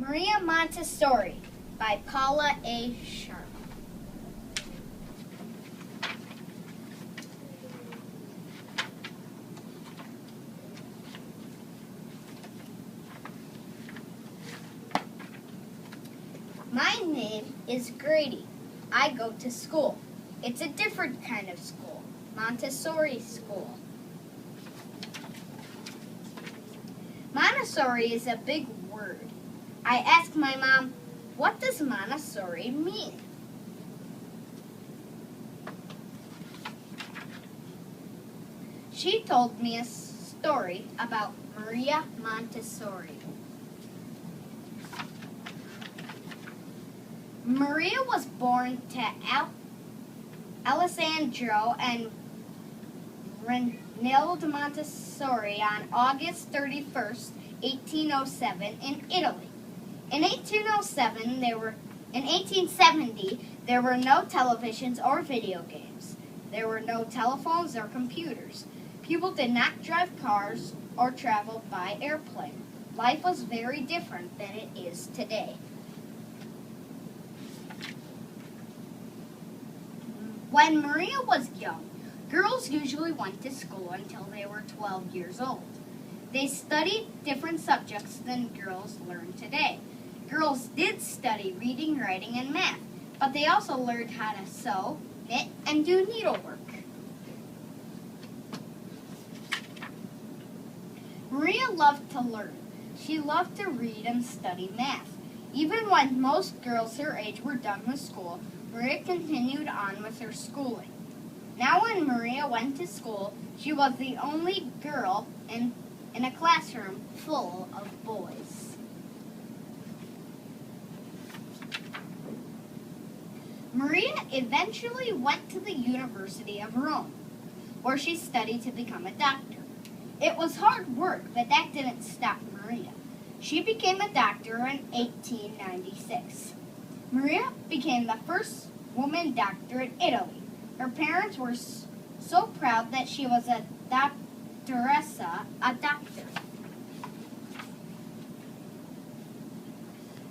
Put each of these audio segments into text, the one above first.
Maria Montessori by Paula A. Sharp. My name is Grady. I go to school. It's a different kind of school, Montessori school. Montessori is a big word. I asked my mom, what does Montessori mean? She told me a story about Maria Montessori. Maria was born to Alessandro and Renilde Montessori on August 31st, 1807 in Italy. In 1870, there were no televisions or video games. There were no telephones or computers. People did not drive cars or travel by airplane. Life was very different than it is today. When Maria was young, girls usually went to school until they were 12 years old. They studied different subjects than girls learn today. Girls did study reading, writing, and math, but they also learned how to sew, knit, and do needlework. Maria loved to learn. She loved to read and study math. Even when most girls her age were done with school, Maria continued on with her schooling. Now when Maria went to school, she was the only girl in a classroom full of boys. Maria eventually went to the University of Rome, where she studied to become a doctor. It was hard work, but that didn't stop Maria. She became a doctor in 1896. Maria became the first woman doctor in Italy. Her parents were so proud that she was a doctoressa, a doctor.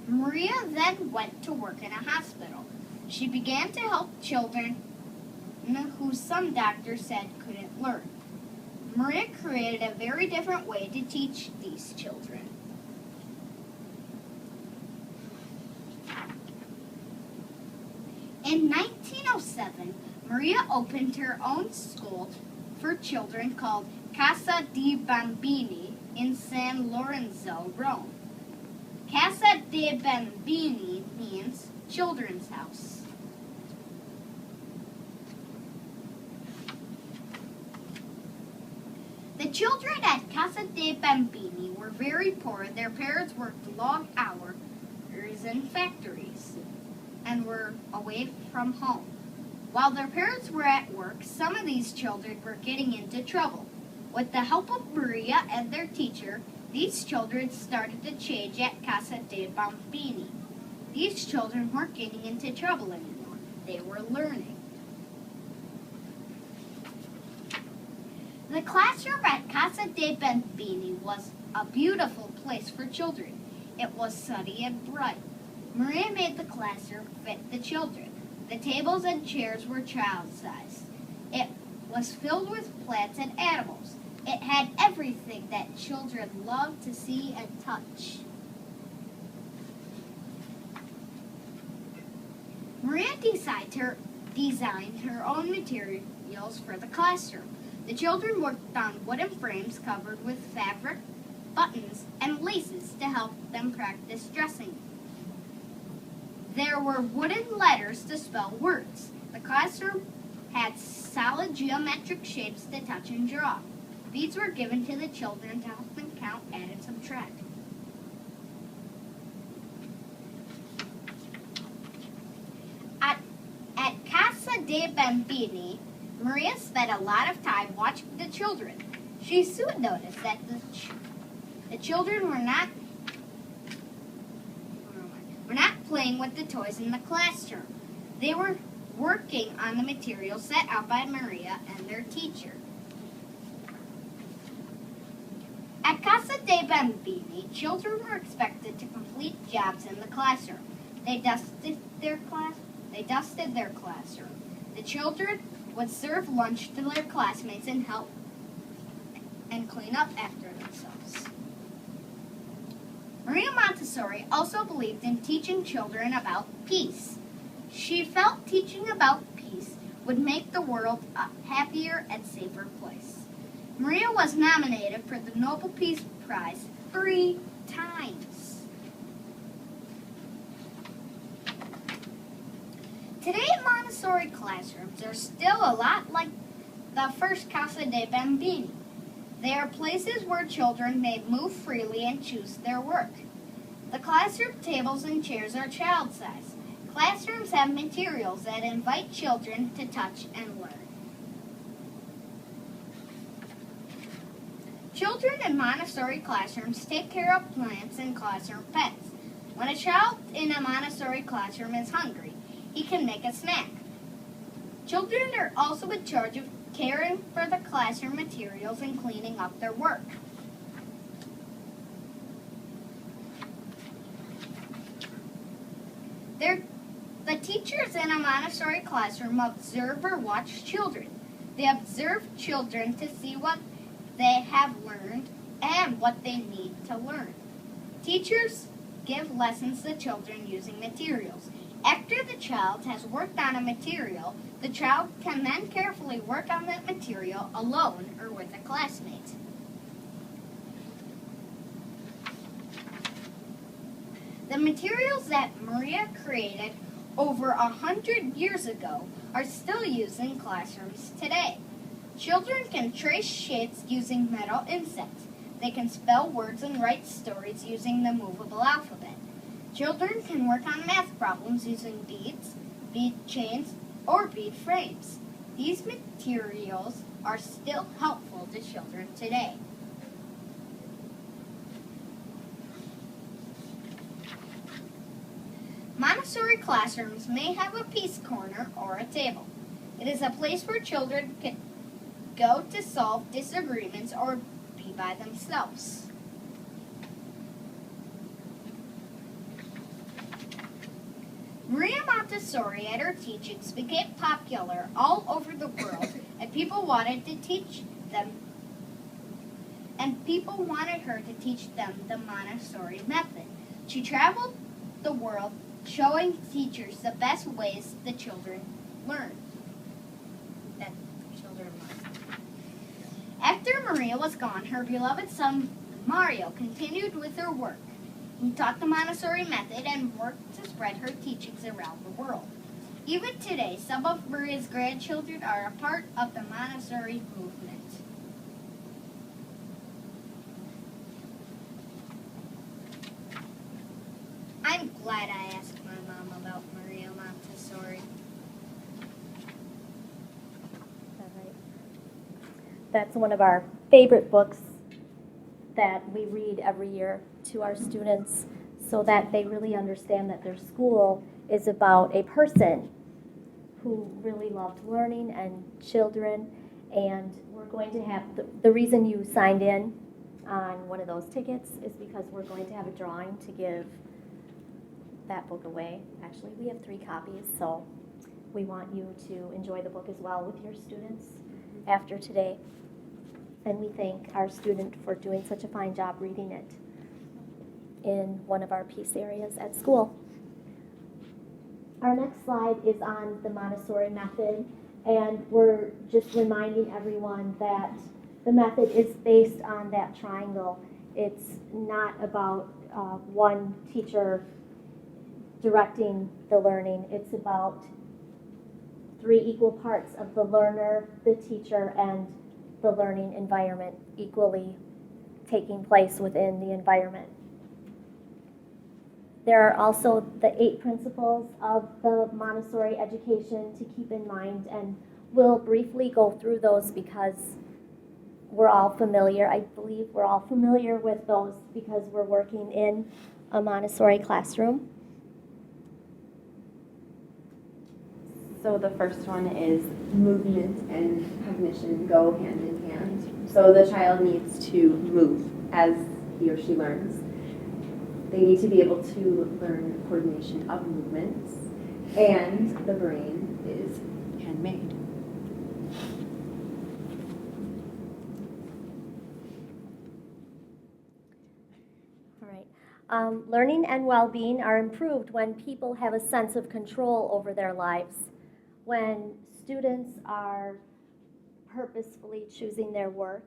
Maria then went to work in a hospital. She began to help children who some doctors said couldn't learn. Maria created a very different way to teach these children. In 1907, Maria opened her own school for children called Casa dei Bambini in San Lorenzo, Rome. Casa dei Bambini means children's house. The children at Casa dei Bambini were very poor. Their parents worked long hours in factories and were away from home. While their parents were at work, some of these children were getting into trouble. With the help of Maria and their teacher, these children started to change at Casa dei Bambini. These children weren't getting into trouble anymore. They were learning. The classroom at Casa dei Bambini was a beautiful place for children. It was sunny and bright. Maria made the classroom fit the children. The tables and chairs were child-sized. It was filled with plants and animals. It had everything that children love to see and touch. Maria designed her own materials for the classroom. The children worked on wooden frames covered with fabric, buttons, and laces to help them practice dressing. There were wooden letters to spell words. The classroom had solid geometric shapes to touch and draw. These were given to the children to help them count, add, and subtract. At Casa dei Bambini, Maria spent a lot of time watching the children. She soon noticed that the children were not playing with the toys in the classroom. They were working on the material set out by Maria and their teacher. At Casa dei Bambini, children were expected to complete complete jobs in the classroom. They dusted their classroom. The children would serve lunch to their classmates and help and clean up after themselves. Maria Montessori also believed in teaching children about peace. She felt teaching about peace would make the world a happier and safer place. Maria was nominated for the Nobel Peace Prize 3 times. Today, Montessori classrooms are still a lot like the first Casa dei Bambini. They are places where children may move freely and choose their work. The classroom tables and chairs are child-sized. Classrooms have materials that invite children to touch and learn. Children in Montessori classrooms take care of plants and classroom pets. When a child in a Montessori classroom is hungry, he can make a snack. Children are also in charge of caring for the classroom materials and cleaning up their work. The teachers in a Montessori classroom observe or watch children. They observe children to see what they have learned and what they need to learn. Teachers give lessons to children using materials. After the child has worked on a material, the child can then carefully work on that material alone or with a classmate. The materials that Maria created over 100 years ago are still used in classrooms today. Children can trace shapes using metal insets. They can spell words and write stories using the movable alphabet. Children can work on math problems using beads, bead chains, or bead frames. These materials are still helpful to children today. Montessori classrooms may have a peace corner or a table. It is a place where children can go to solve disagreements or be by themselves. Maria Montessori and her teachings became popular all over the world, and people wanted her to teach them the Montessori method. She traveled the world showing teachers the best ways the children learn. After Maria was gone, her beloved son Mario continued with her work. He taught the Montessori method and worked to spread her teachings around the world. Even today, some of Maria's grandchildren are a part of the Montessori movement. I'm glad I asked my mom about Maria Montessori. All right. That's one of our favorite books that we read every year to our students so that they really understand that their school is about a person who really loved learning and children. And we're going to have, the reason you signed in on one of those tickets is because we're going to have a drawing to give that book away. Actually, we have 3 copies, so we want you to enjoy the book as well with your students after today. And we thank our student for doing such a fine job reading it in one of our peace areas at school. Our next slide is on the Montessori method, and we're just reminding everyone that the method is based on that triangle. It's not about one teacher directing the learning. It's about 3 equal parts of the learner, the teacher, and the learning environment equally taking place within the environment. There are also the 8 principles of the Montessori education to keep in mind, and we'll briefly go through those because we're all familiar. I believe we're all familiar with those because we're working in a Montessori classroom. So the first one is movement and cognition go hand in hand. So the child needs to move as he or she learns. They need to be able to learn coordination of movements, and the brain is handmade. All right. Learning and well-being are improved when people have a sense of control over their lives. When students are purposefully choosing their work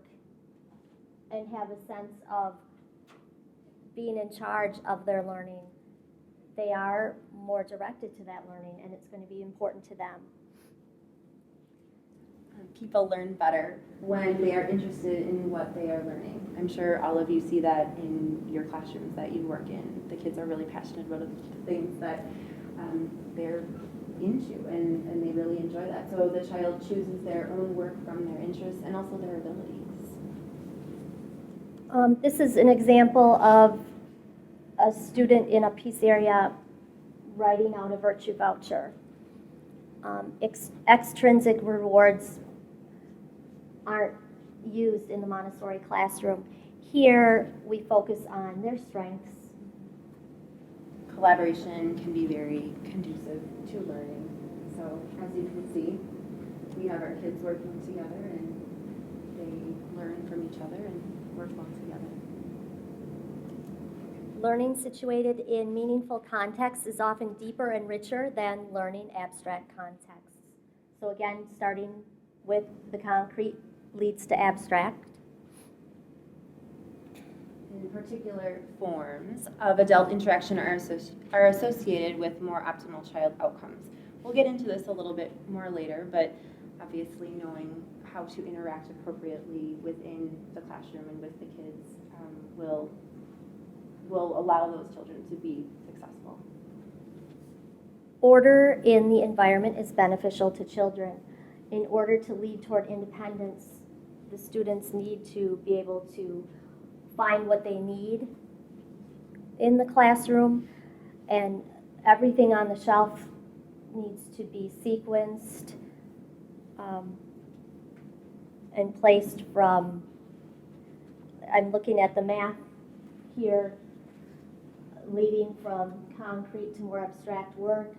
and have a sense of being in charge of their learning, they are more directed to that learning, and it's going to be important to them. People learn better when they are interested in what they are learning. I'm sure all of you see that in your classrooms that you work in. The kids are really passionate about the things that they're into, and they really enjoy that. So the child chooses their own work from their interests and also their abilities. This is an example of a student in a peace area writing out a virtue voucher. Extrinsic rewards aren't used in the Montessori classroom. Here, we focus on their strengths. Collaboration can be very conducive to learning. So as you can see, we have our kids working together, and they learn from each other and work well together. Learning situated in meaningful context is often deeper and richer than learning abstract contexts. So again, starting with the concrete leads to abstract. In particular, forms of adult interaction are associated with more optimal child outcomes. We'll get into this a little bit more later, but obviously knowing how to interact appropriately within the classroom and with the kids will allow those children to be successful. Order in the environment is beneficial to children. In order to lead toward independence, the students need to be able to find what they need in the classroom, and everything on the shelf needs to be sequenced and placed from, I'm looking at the math here, leading from concrete to more abstract work.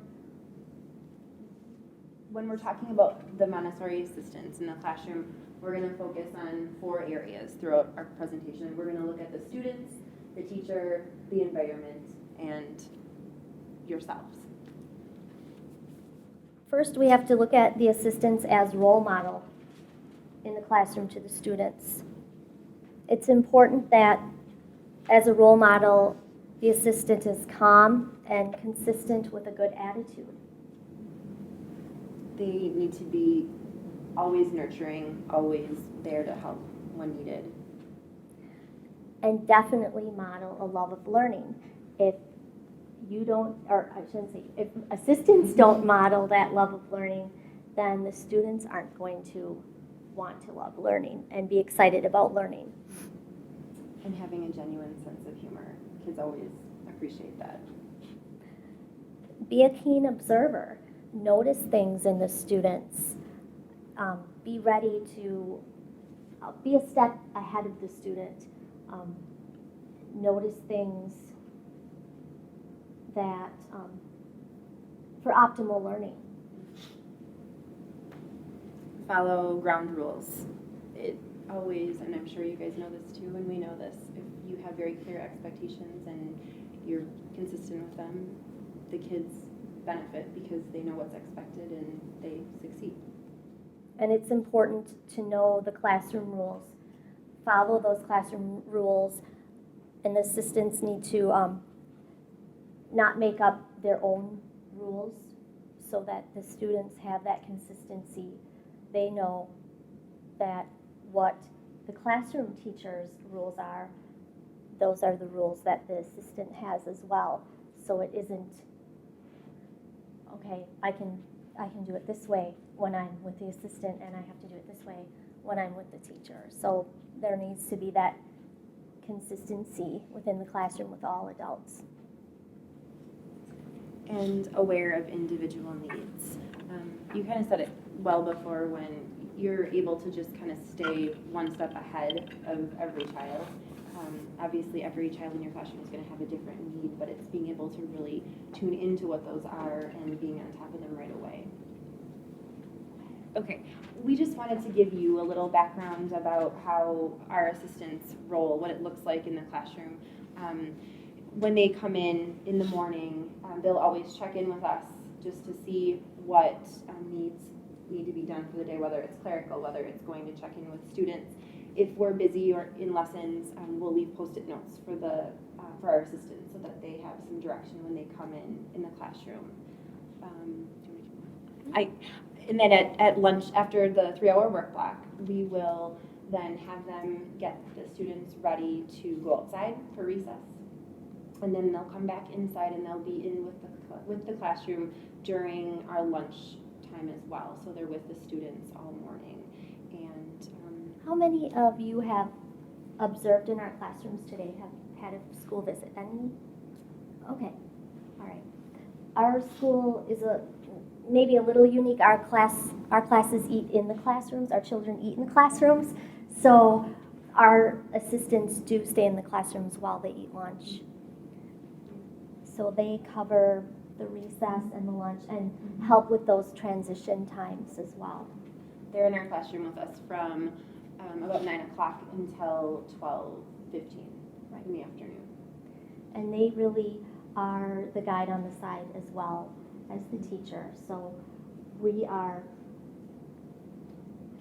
When we're talking about the Montessori assistants in the classroom, we're going to focus on 4 areas throughout our presentation. We're going to look at the students, the teacher, the environment, and yourselves. First, we have to look at the assistants as role model in the classroom to the students. It's important that as a role model, the assistant is calm and consistent with a good attitude. They need to be always nurturing, always there to help when needed. And definitely model a love of learning. If you don't, or I shouldn't say, if assistants don't model that love of learning, then the students aren't going to want to love learning and be excited about learning. And having a genuine sense of humor. Kids always appreciate that. Be a keen observer. Notice things in the students. Be ready to be a step ahead of the student. Notice things that for optimal learning. Follow ground rules. It always, and I'm sure you guys know this too, and we know this, if you have very clear expectations and you're consistent with them, the kids benefit because they know what's expected and they succeed. And it's important to know the classroom rules. Follow those classroom rules, and the assistants need to not make up their own rules so that the students have that consistency. They know that what the classroom teacher's rules are, those are the rules that the assistant has as well. So it isn't, okay, I can do it this way when I'm with the assistant, and I have to do it this way when I'm with the teacher. So there needs to be that consistency within the classroom with all adults. And aware of individual needs. You kind of said it well before, when you're able to just kind of stay one step ahead of every child. Obviously, every child in your classroom is going to have a different need, but it's being able to really tune into what those are and being on top of them right away. Okay, we just wanted to give you a little background about how our assistants role, what it looks like in the classroom. When they come in the morning, they'll always check in with us just to see what needs need to be done for the day, whether it's clerical, whether it's going to check in with students. If we're busy or in lessons, we'll leave Post-it notes for our assistants so that they have some direction when they come in the classroom. And then at lunch, after the 3-hour work block, we will then have them get the students ready to go outside for recess. And then they'll come back inside and they'll be in with the classroom during our lunch time as well. So they're with the students all morning. And how many of you have observed in our classrooms today, have had a school visit? Any? Okay, all right. Our school is maybe a little unique. Our classes eat in the classrooms. Our children eat in the classrooms. So our assistants do stay in the classrooms while they eat lunch. So they cover the recess and the lunch and help with those transition times as well. They're in our classroom with us from about 9 o'clock until 12:15 right in the afternoon. And they really are the guide on the side as well as the teacher. So we are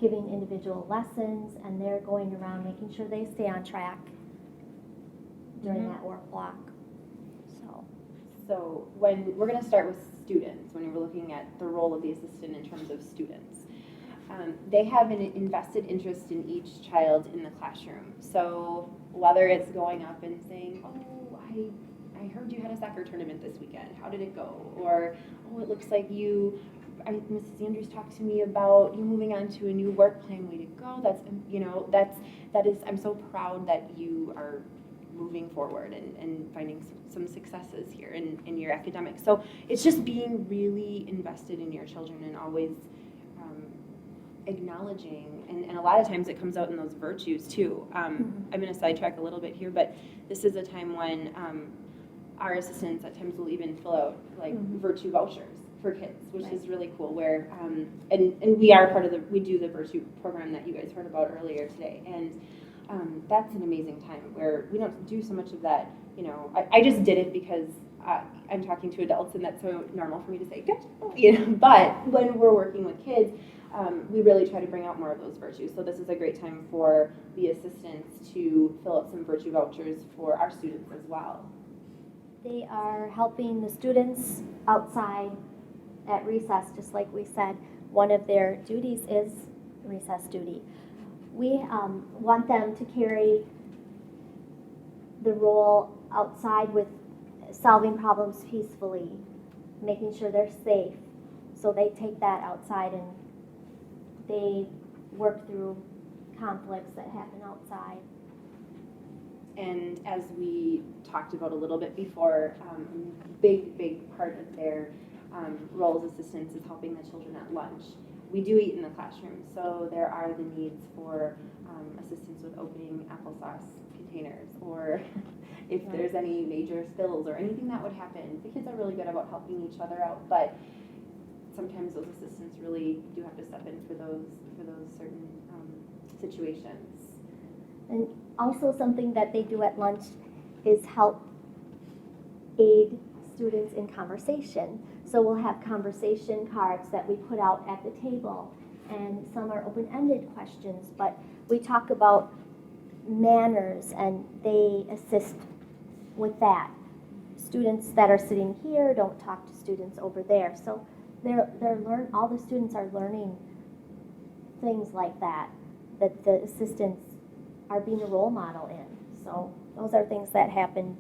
giving individual lessons and they're going around making sure they stay on track during that work block. So when we're going to start with students, when we're looking at the role of the assistant in terms of students, they have an invested interest in each child in the classroom. So whether it's going up and saying, oh, I heard you had a soccer tournament this weekend. How did it go? Or, oh, it looks like Mrs. Andrews talked to me about you moving on to a new work plan. Way to go. I'm so proud that you are moving forward and finding some successes here in your academics. So it's just being really invested in your children and always acknowledging, and a lot of times it comes out in those virtues too. I'm going to sidetrack a little bit here, but this is a time when our assistants at times will even fill out like virtue vouchers for kids, which is really cool, where and we are part of we do the virtue program that you guys heard about earlier today, and that's an amazing time where we don't do so much of that. I just did it because I'm talking to adults and that's so normal for me to say, but when we're working with kids, we really try to bring out more of those virtues. So this is a great time for the assistants to fill out some virtue vouchers for our students as well. They are helping the students outside at recess, just like we said. One of their duties is recess duty. We want them to carry the role outside with solving problems peacefully, making sure they're safe. So they take that outside and they work through conflicts that happen outside. And as we talked about a little bit before, big part of their role as assistants is helping the children at lunch. We do eat in the classroom, so there are the needs for assistance with opening applesauce containers, or if there's any major spills or anything that would happen. The kids are really good about helping each other out, but sometimes those assistants really do have to step in for those certain situations. And also something that they do at lunch is help aid students in conversation. So we'll have conversation cards that we put out at the table, and some are open-ended questions, but we talk about manners and they assist with that. Students that are sitting here don't talk to students over there. So all the students are learning things like that the assistants are being a role model in. So those are things that happen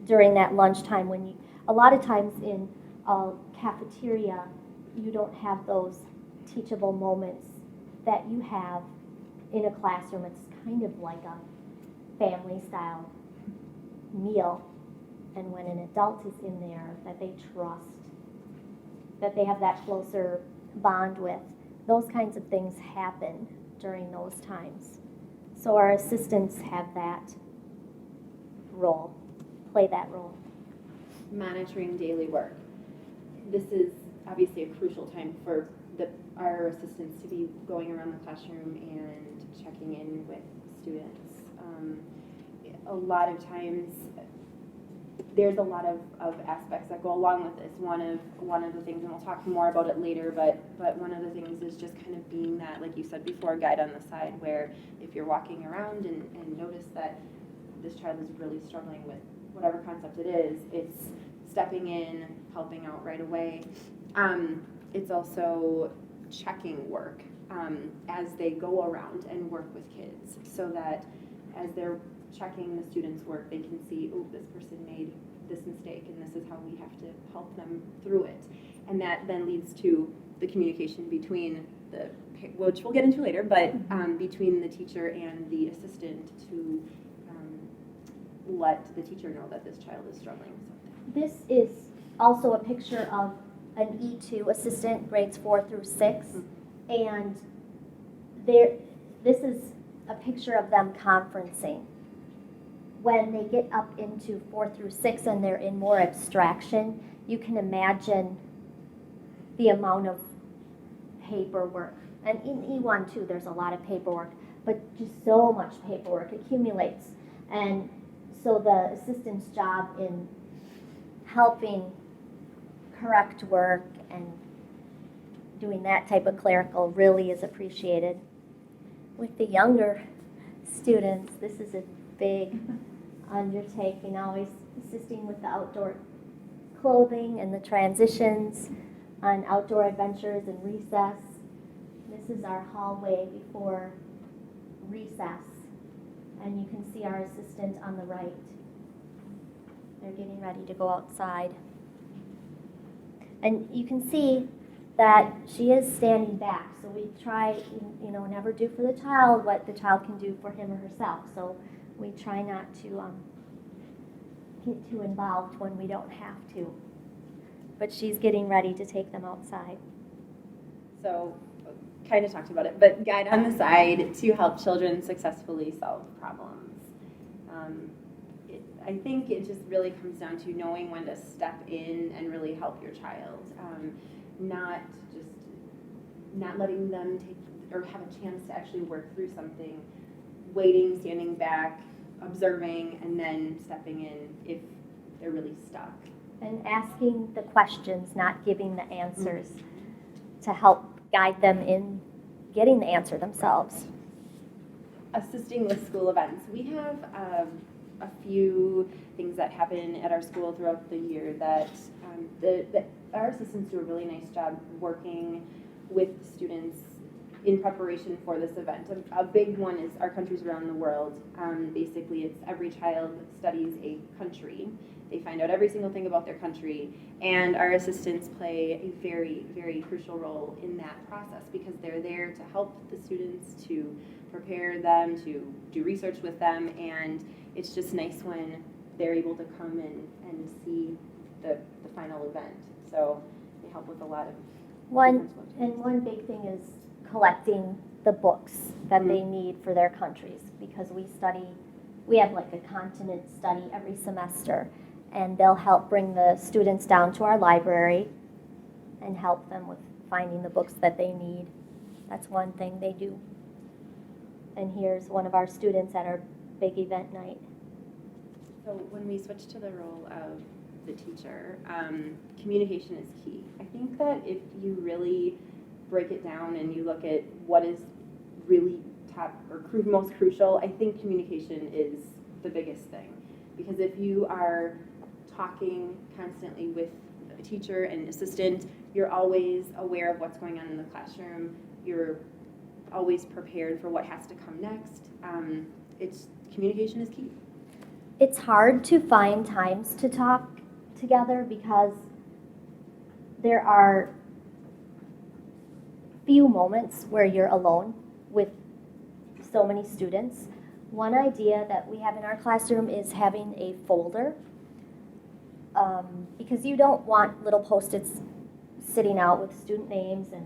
during that lunchtime when a lot of times in a cafeteria, you don't have those teachable moments that you have in a classroom. It's kind of like a family style meal. And when an adult is in there that they trust, that they have that closer bond with, those kinds of things happen during those times. So our assistants have that role, play that role? Monitoring daily work. This is obviously a crucial time for our assistants to be going around the classroom and checking in with students. A lot of times, there's a lot of aspects that go along with this. One of the things, and we'll talk more about it later, but one of the things is just kind of being that, like you said before, guide on the side, where if you're walking around and notice that this child is really struggling with whatever concept it is, it's stepping in, helping out right away. It's also checking work as they go around and work with kids, so that as they're checking the students' work, they can see, oh, this person made this mistake, and this is how we have to help them through it. And that then leads to the communication between which we'll get into later, but between the teacher and the assistant to let the teacher know that this child is struggling with something. This is also a picture of an E2 assistant, grades 4 through 6, and this is a picture of them conferencing. When they get up into 4 through 6 and they're in more abstraction, you can imagine the amount of paperwork. And in E1 too, there's a lot of paperwork, but just so much paperwork accumulates. And so the assistant's job in helping correct work and doing that type of clerical really is appreciated. With the younger students, this is a big undertaking, always assisting with the outdoor clothing and the transitions on outdoor adventures and recess. This is our hallway before recess, and you can see our assistant on the right. They're getting ready to go outside. And you can see that she is standing back, so we try, never do for the child what the child can do for him or herself. So we try not to get too involved when we don't have to. But she's getting ready to take them outside. So, kind of talked about it, but guide on the side to help children successfully solve problems. I think it just really comes down to knowing when to step in and really help your child. Not letting them take or have a chance to actually work through something, waiting, standing back, observing, and then stepping in if they're really stuck. And asking the questions, not giving the answers, to help guide them in getting the answer themselves. Assisting with school events. We have a few things that happen at our school throughout the year that our assistants do a really nice job working with students in preparation for this event. A big one is Our Countries Around the World. Basically, it's every child studies a country. They find out every single thing about their country, and our assistants play a very, very crucial role in that process because they're there to help the students, to prepare them, to do research with them, and it's just nice when they're able to come and see the final event. So they help with a lot of one big thing is collecting the books that they need for their countries, because we have like a continent study every semester, and they'll help bring the students down to our library and help them with finding the books that they need. That's one thing they do. And here's one of our students at our big event night. So when we switch to the role of the teacher, communication is key. I think that if you really break it down and you look at what is really top or most crucial, I think communication is the biggest thing. Because if you are talking constantly with a teacher and assistant, you're always aware of what's going on in the classroom. You're always prepared for what has to come next. Communication is key. It's hard to find times to talk together because there are few moments where you're alone with so many students. One idea that we have in our classroom is having a folder, because you don't want little Post-its sitting out with student names and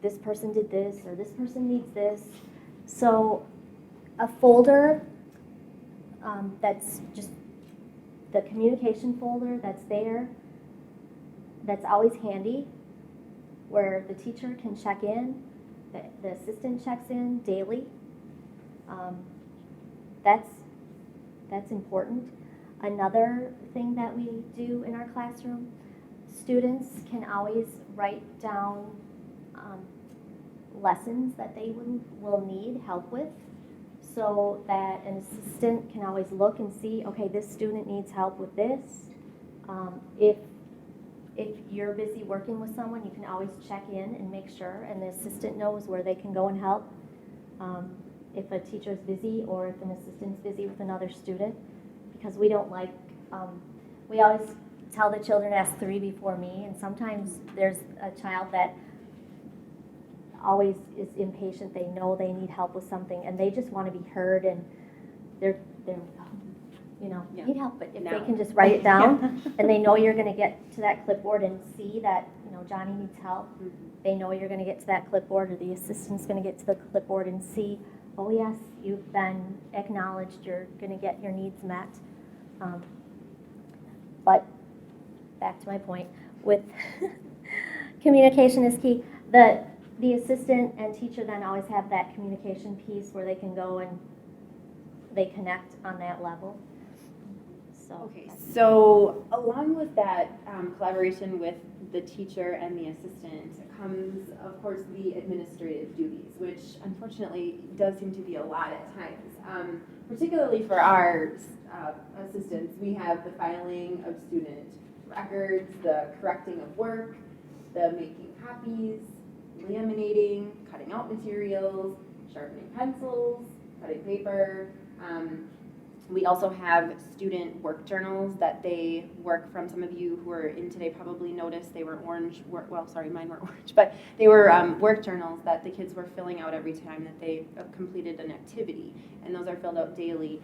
this person did this or this person needs this. So a folder that's just the communication folder that's there, that's always handy, where the teacher can check in, the assistant checks in daily. That's important. Another thing that we do in our classroom, students can always write down lessons that they will need help with, so that an assistant can always look and see, okay, this student needs help with this. If you're busy working with someone, you can always check in and make sure, and the assistant knows where they can go and help. If a teacher's busy or if an assistant's busy with another student, because we don't like, we always tell the children ask 3 before me, and sometimes there's a child that always is impatient. They know they need help with something, and they just want to be heard, and they're need help, but if they can just write it down, and they know you're going to get to that clipboard and see that, Johnny needs help, they know you're going to get to that clipboard, or the assistant's going to get to the clipboard and see, oh yes, you've been acknowledged, you're going to get your needs met. But back to my point, with communication is key. The assistant and teacher then always have that communication piece where they can go and they connect on that level. Okay, so along with that collaboration with the teacher and the assistant comes, of course, the administrative duties, which unfortunately does seem to be a lot at times. Particularly for our assistants, we have the filing of student records, the correcting of work, the making copies, laminating, cutting out materials, sharpening pencils, cutting paper. We also have student work journals that they work from. Some of you who are in today probably noticed they were orange, mine weren't orange, but they were work journals that the kids were filling out every time that they completed an activity, and those are filled out daily.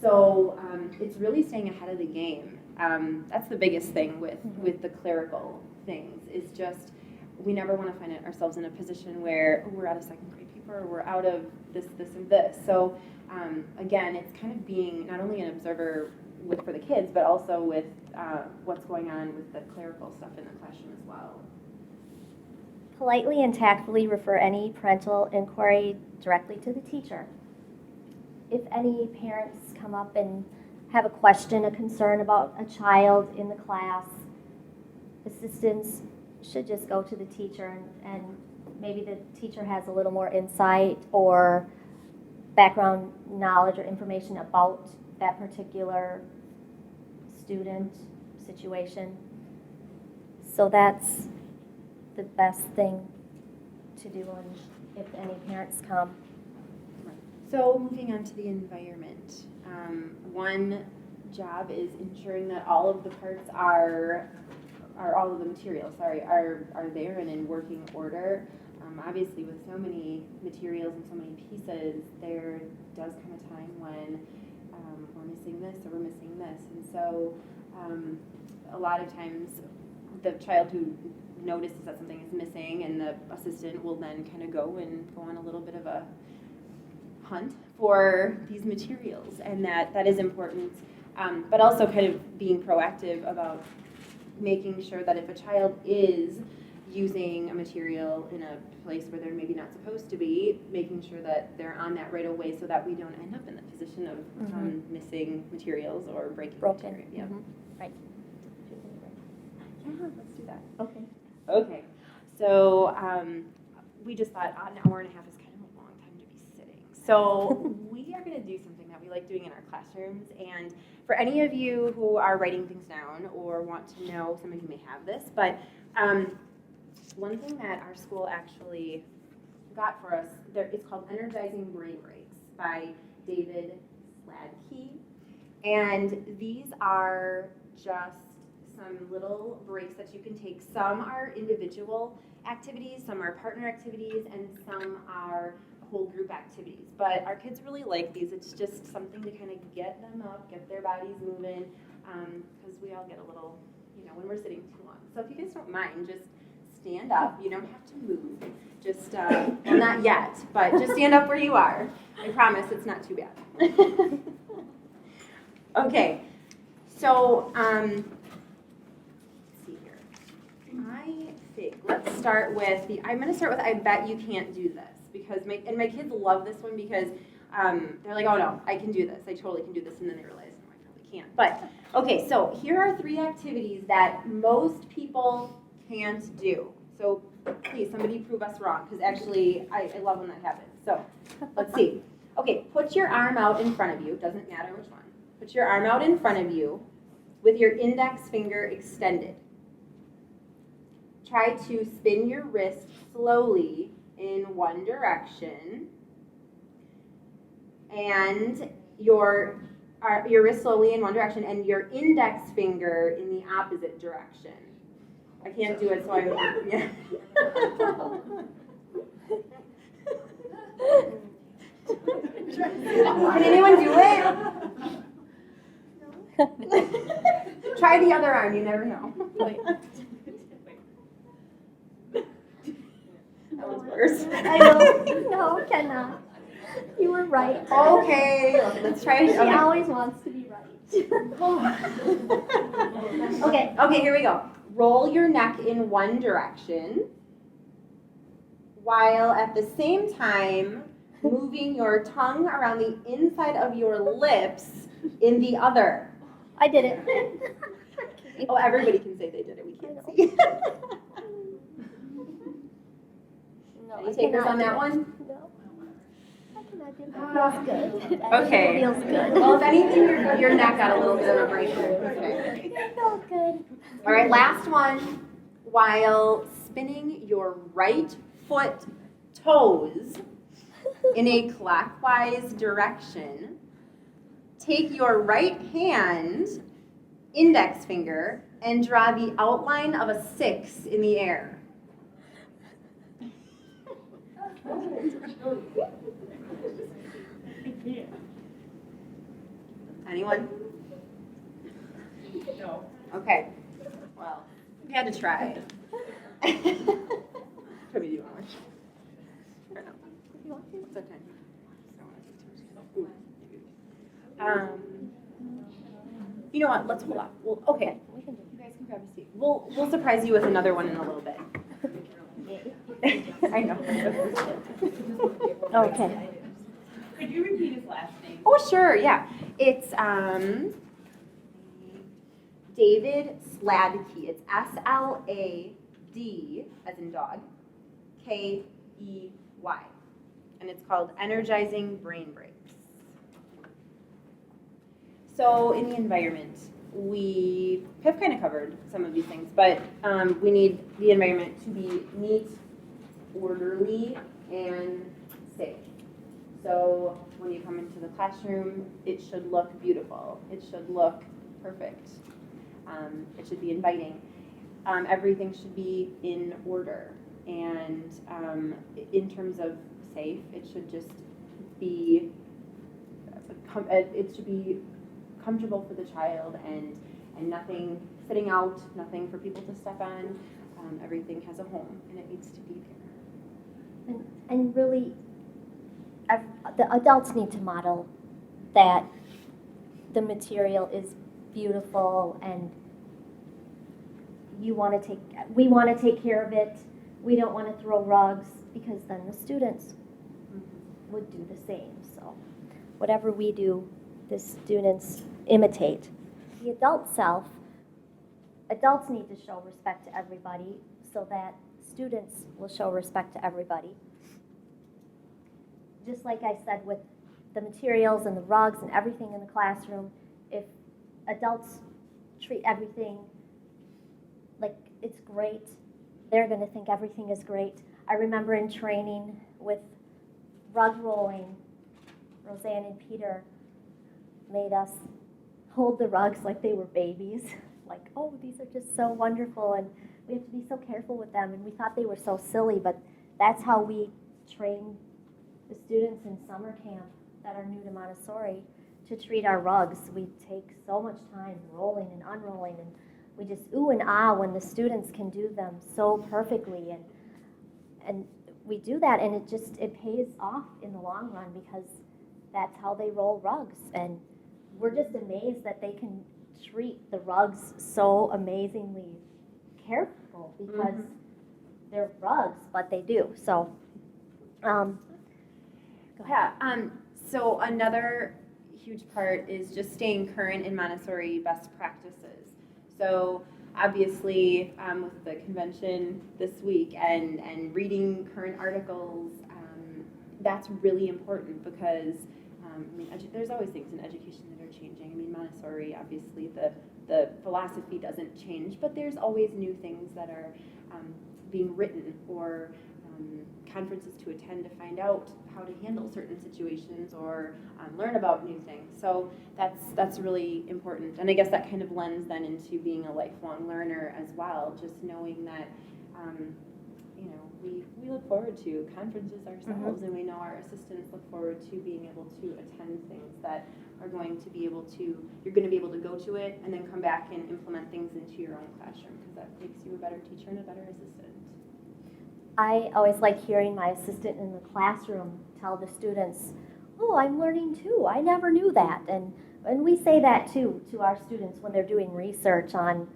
So it's really staying ahead of the game. That's the biggest thing with the clerical things, is just we never want to find ourselves in a position where we're out of second grade paper, or we're out of this, and this. So again, it's kind of being not only an observer for the kids, but also with what's going on with the clerical stuff in the classroom as well. Politely and tactfully refer any parental inquiry directly to the teacher. If any parents come up and have a question, a concern about a child in the class, assistants should just go to the teacher, and maybe the teacher has a little more insight or background knowledge or information about that particular student situation. So that's the best thing to do if any parents come. So moving on to the environment. One job is ensuring that all of the parts are all of the materials, are there and in working order. Obviously, with so many materials and so many pieces, there does come a time when we're missing this or we're missing this. And so a lot of times the child who notices that something is missing, and the assistant will then kind of go on a little bit of a hunt for these materials, and that is important, but also kind of being proactive about making sure that if a child is using a material in a place where they're maybe not supposed to be, making sure that they're on that right away so that we don't end up in the position of missing materials or breaking material. Yeah. Right. Yeah, let's do that. Okay. Okay. So we just thought an hour and a half is kind of a long time to be sitting. So we are going to do something that we like doing in our classrooms. And for any of you who are writing things down or want to know, some of you may have this, but one thing that our school actually got for us, it's called Energizing Brain Breaks by David Sladkey. And these are just some little breaks that you can take. Some are individual activities, some are partner activities, and some are whole group activities. But our kids really like these. It's just something to kind of get them up, get their bodies moving, because we all get a little, when we're sitting too long. So if you guys don't mind, just stand up. You don't have to move. Just, well, not yet, but just stand up where you are. I promise it's not too bad. Okay, So, let's see here. I think, let's start with I'm going to start with I bet you can't do this. Because my kids love this one because they're like, oh no, I can do this. I totally can do this. And then they realize, no, I probably can't. But, okay, so here are 3 activities that most people can't do. So please, somebody prove us wrong, because actually, I love when that happens. So let's see. Okay, put your arm out in front of you. Doesn't matter which one. Put your arm out in front of you with your index finger extended. Try to spin your wrist slowly in one direction, and your wrist slowly in one direction, and your index finger in the opposite direction. I can't do it, so yeah. Can anyone do it? Try the other arm, you never know. That was worse. I know. No, cannot. You were right. Okay, let's try it. She always wants to be right. Okay. Okay, here we go. Roll your neck in one direction, while at the same time moving your tongue around the inside of your lips in the other. I did it. Oh, everybody can say they did it. We can't see. No, Any takers on that one? No. I cannot do that. Feels good. Okay. Feels good. Well, if anything, your neck got a little bit of a break. Okay. It feels good. All right, last one. While spinning your right foot toes in a clockwise direction, take your right hand, index finger, and draw the outline of a 6 in the air. Anyone? No. Okay. Well, we had to try. Could we do one more? Or no? It's okay. You know what? Let's hold off. Well, okay. You guys can grab a seat. We'll surprise you with another one in a little bit. I know. Okay. Could you repeat his last name? Oh, sure. Yeah. It's David Sladkey. It's S-L-A-D, as in dog, K-E-Y. And it's called Energizing Brain Breaks. So in the environment, we have kind of covered some of these things, but we need the environment to be neat, orderly, and safe. So when you come into the classroom, it should look beautiful. It should look perfect. It should be inviting. Everything should be in order. And in terms of safe, it should just be, it should be comfortable for the child, and nothing sitting out, nothing for people to step on. Everything has a home, and it needs to be there. And really, the adults need to model that the material is beautiful, and we want to take care of it. We don't want to throw rugs, because then the students would do the same. So whatever we do, the students imitate. The adult self, adults need to show respect to everybody so that students will show respect to everybody. Just like I said with the materials and the rugs and everything in the classroom, if adults treat everything like it's great, they're going to think everything is great. I remember in training with rug rolling, Roseanne and Peter made us hold the rugs like they were babies. Like, oh, these are just so wonderful, and we have to be so careful with them. And we thought they were so silly, but that's how we train the students in summer camp that are new to Montessori to treat our rugs. We take so much time rolling and unrolling, and we just ooh and ah when the students can do them so perfectly. And we do that, and it pays off in the long run, because that's how they roll rugs. And we're just amazed that they can treat the rugs so amazingly careful because they're rugs, but they do. So, go ahead. Yeah, so another huge part is just staying current in Montessori best practices. So obviously with the convention this week and reading current articles, that's really important because there's always things in education that are changing. I mean, Montessori, obviously the philosophy doesn't change, but there's always new things that are being written or conferences to attend to find out how to handle certain situations or learn about new things. So that's really important. And I guess that kind of lends then into being a lifelong learner as well, just knowing that we look forward to conferences ourselves, and we know our assistants look forward to being able to attend things that are going to be able to, you're going to be able to go to it and then come back and implement things into your own classroom, because that makes you a better teacher and a better assistant. I always like hearing my assistant in the classroom tell the students, oh, I'm learning too. I never knew that. And we say that too to our students when they're doing research on,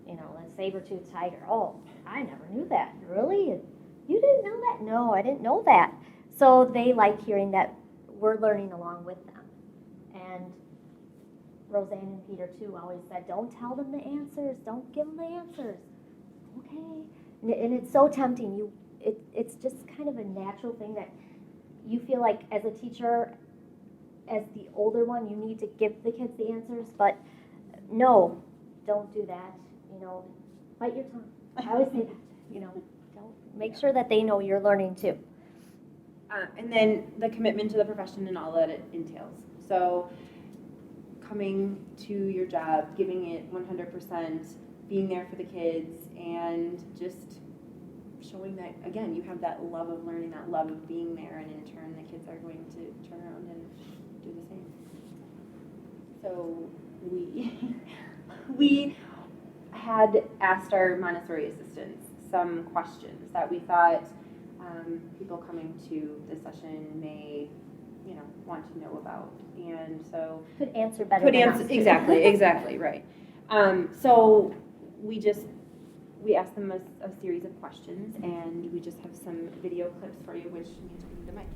a saber-toothed tiger. Oh, I never knew that. Really? You didn't know that? No, I didn't know that. So they like hearing that we're learning along with them. And Roseanne and Peter too always said, don't tell them the answers. Don't give them the answers. Okay. And it's so tempting. It's just kind of a natural thing that you feel like as a teacher, as the older one, you need to give the kids the answers. But no, don't do that. Bite your tongue. I always say that. Don't make sure that they know you're learning too. And then the commitment to the profession and all that it entails. So coming to your job, giving it 100%, being there for the kids, and just showing that, again, you have that love of learning, that love of being there, and in turn the kids are going to turn around and do the same. So we had asked our Montessori assistants some questions that we thought people coming to the session may want to know about, and so could answer better than us. exactly right. So we asked them a series of questions, and we just have some video clips for you, which means we need the mic.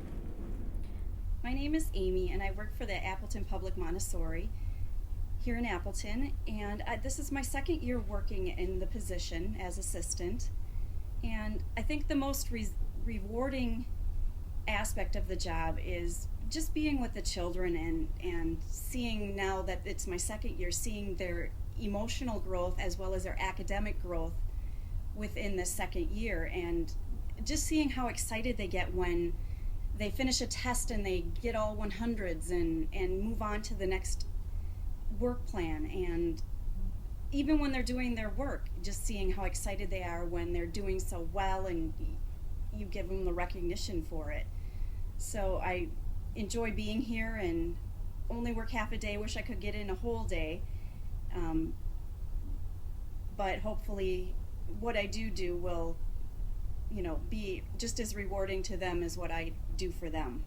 My name is Amy, and I work for the Appleton Public Montessori here in Appleton, and this is my second year working in the position as assistant, and I think the most rewarding aspect of the job is just being with the children and seeing, now that it's my second year, seeing their emotional growth as well as their academic growth within the second year, and just seeing how excited they get when they finish a test and they get all 100s and move on to the next work plan, and even when they're doing their work, just seeing how excited they are when they're doing so well and you give them the recognition for it. So I enjoy being here and only work half a day. Wish I could get in a whole day, but hopefully what I do will be just as rewarding to them as what I do for them.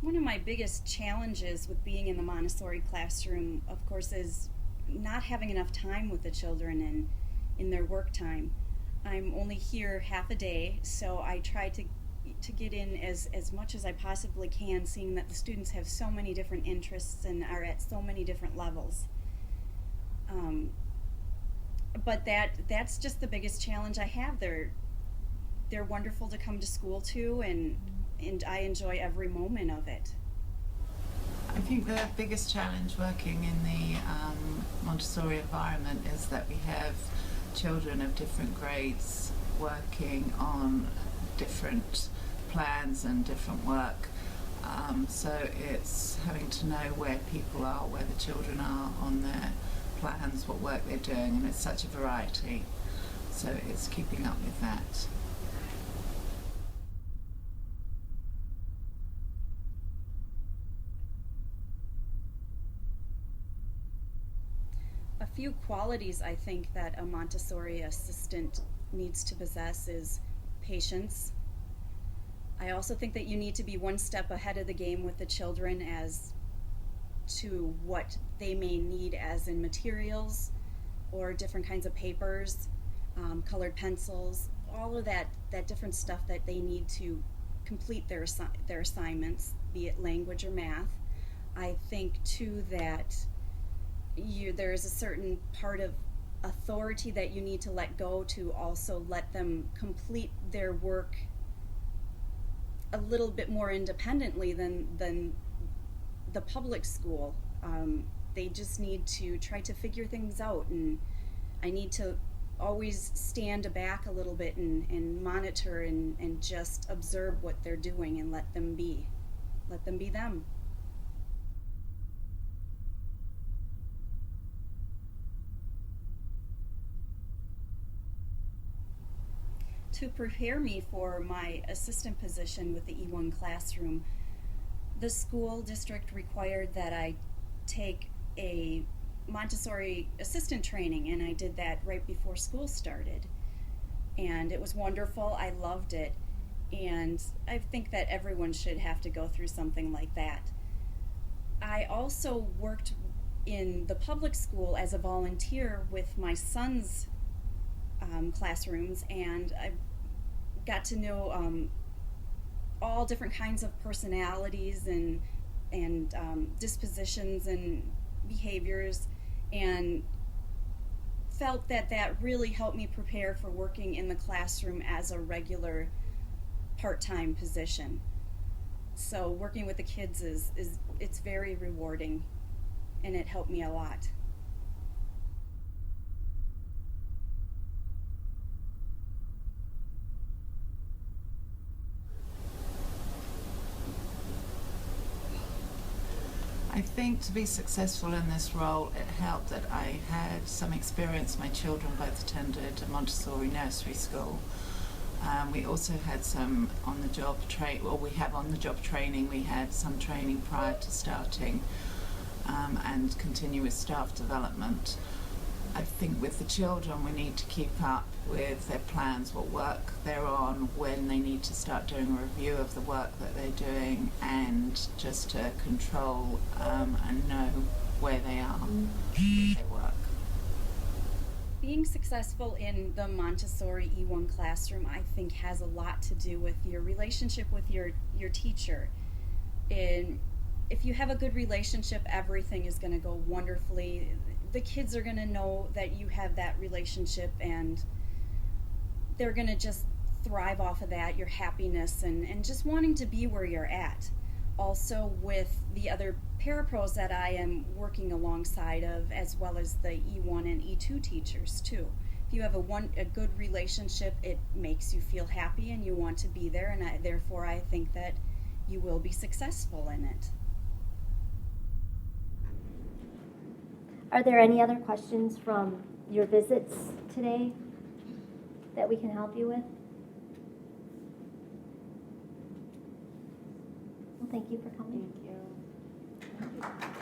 One of my biggest challenges with being in the Montessori classroom, of course, is not having enough time with the children in their work time. I'm only here half a day, so I try to get in as much as I possibly can, seeing that the students have so many different interests and are at so many different levels. But that's just the biggest challenge I have. They're wonderful to come to school to, and I enjoy every moment of it. I think the biggest challenge working in the Montessori environment is that we have children of different grades working on different plans and different work. So it's having to know where people are, where the children are on their plans, what work they're doing, and it's such a variety. So it's keeping up with that. A few qualities I think that a Montessori assistant needs to possess is patience, I also think that you need to be one step ahead of the game with the children as to what they may need as in materials or different kinds of papers, colored pencils, all of that different stuff that they need to complete their assignments, be it language or math. I think too that there is a certain part of authority that you need to let go to also let them complete their work a little bit more independently than the public school. They just need to try to figure things out, and I need to always stand back a little bit and monitor and just observe what they're doing and let them be them. To prepare me for my assistant position with the E1 classroom, the school district required that I take a Montessori assistant training, and I did that right before school started. And it was wonderful. I loved it. And I think that everyone should have to go through something like that. I also worked in the public school as a volunteer with my son's classrooms, and I got to know all different kinds of personalities and dispositions and behaviors, and felt that really helped me prepare for working in the classroom as a regular part-time position. So working with the kids it's very rewarding, and it helped me a lot. I think to be successful in this role, it helped that I had some experience. My children both attended a Montessori nursery school. We also had some on-the-job training. We had some training prior to starting, and continuous staff development. I think with the children, we need to keep up with their plans, what work they're on, when they need to start doing a review of the work that they're doing, and just to control and know where they are with their work. Being successful in the Montessori E1 classroom, I think, has a lot to do with your relationship with your teacher. And if you have a good relationship, everything is going to go wonderfully. The kids are going to know that you have that relationship, and they're going to just thrive off of that, your happiness and just wanting to be where you're at. Also with the other parapros that I am working alongside of, as well as the E1 and E2 teachers too. If you have a good relationship, it makes you feel happy and you want to be there, and therefore I think that you will be successful in it. Are there any other questions from your visits today that we can help you with? Well, thank you for coming. Thank you.